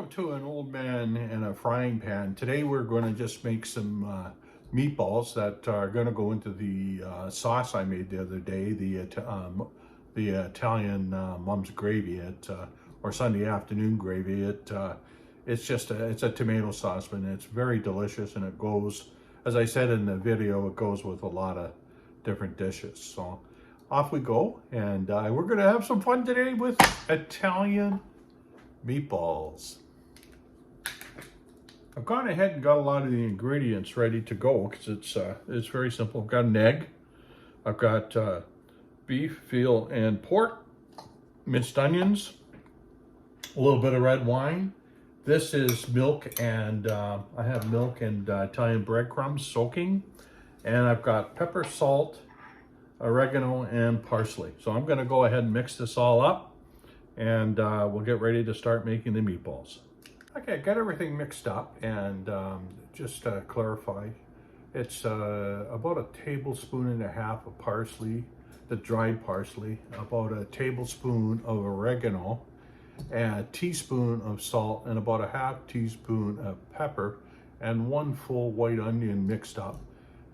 Welcome to an old man and a frying pan. Today we're going to just make some meatballs that are going to go into the sauce I made the other day, the Italian mom's gravy or Sunday afternoon gravy. It's a tomato sauce, but it's very delicious, and it goes, as I said in the video, it goes with a lot of different dishes. So off we go, and we're going to have some fun today with Italian meatballs. I've gone ahead and got a lot of the ingredients ready to go because it's very simple. I've got an egg, I've got beef, veal, and pork, minced onions, a little bit of red wine. This is milk, and I have milk and Italian breadcrumbs soaking, and I've got pepper, salt, oregano, and parsley. So I'm going to go ahead and mix this all up, and we'll get ready to start making the meatballs. Okay, got everything mixed up, and just to clarify, it's about a tablespoon and a half of parsley, the dried parsley, about a tablespoon of oregano, and a teaspoon of salt, and about a half teaspoon of pepper, and one full white onion mixed up,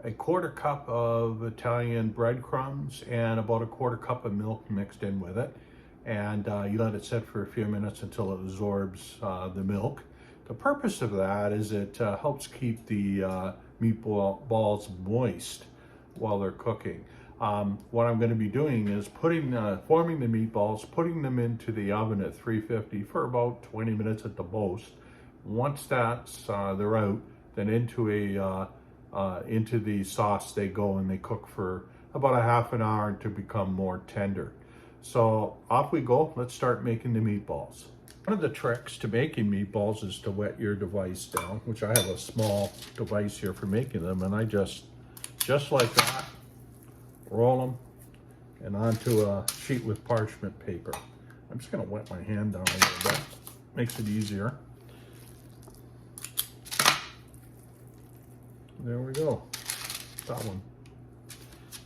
a quarter cup of Italian breadcrumbs, and about a quarter cup of milk mixed in with it. And you let it sit for a few minutes until it absorbs the milk. The purpose of that is it helps keep the meatballs moist while they're cooking. What I'm going to be doing is forming the meatballs, putting them into the oven at 350 for about 20 minutes at the most. Once they're out, then into the sauce they go, and they cook for about a half an hour to become more tender. So off we go. Let's start making the meatballs. One of the tricks to making meatballs is to wet your device down, which I have a small device here for making them, and I just like that, roll them and onto a sheet with parchment paper. I'm just going to wet my hand down a little bit. Makes it easier. There we go. That one.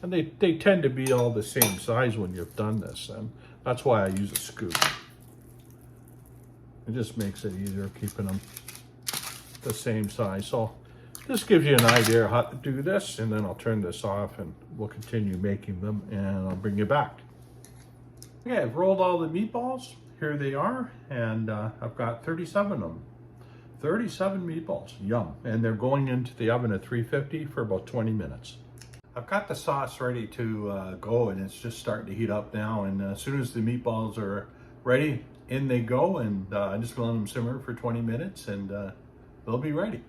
And they tend to be all the same size when you've done this, and that's why I use a scoop. It just makes it easier keeping them the same size. So this gives you an idea how to do this, and then I'll turn this off and we'll continue making them, and I'll bring you back. Okay, I've rolled all the meatballs. Here they are, and I've got 37 of them. 37 meatballs, yum. And they're going into the oven at 350 for about 20 minutes. I've got the sauce ready to go, and it's just starting to heat up now, and as soon as the meatballs are ready, in they go, and I'm just gonna let them simmer for 20 minutes, and they'll be ready.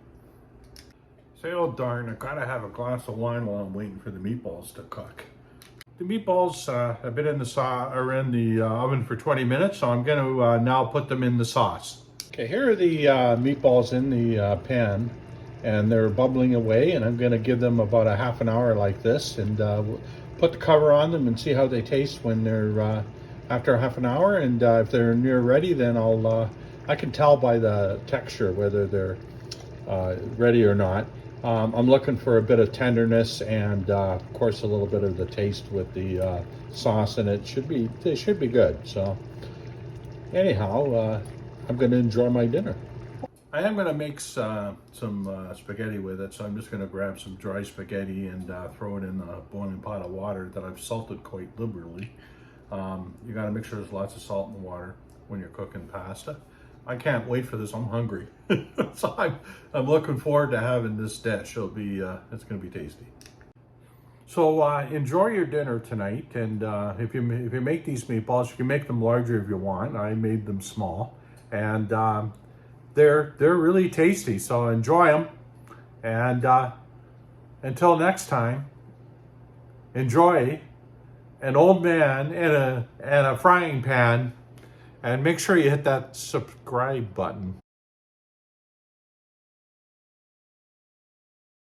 Say, oh darn, I gotta have a glass of wine while I'm waiting for the meatballs to cook. The meatballs have been in the oven for 20 minutes, so I'm gonna now put them in the sauce. Okay, here are the meatballs in the pan, and they're bubbling away, and I'm going to give them about a half an hour like this, and put the cover on them and see how they taste when they're after a half an hour. And if they're near ready, then I can tell by the texture whether they're ready or not. I'm looking for a bit of tenderness, and of course a little bit of the taste with the sauce, and they should be good. So anyhow, I'm going to enjoy my dinner. I am going to make some spaghetti with it, so I'm just going to grab some dry spaghetti and throw it in a boiling pot of water that I've salted quite liberally. You got to make sure there's lots of salt in the water when you're cooking pasta. I can't wait for this. I'm hungry, so I'm looking forward to having this dish. It's going to be tasty. So enjoy your dinner tonight, and if you make these meatballs, you can make them larger if you want. I made them small, and they're really tasty, so enjoy them. And until next time, enjoy an old man and a frying pan, and make sure you hit that subscribe button.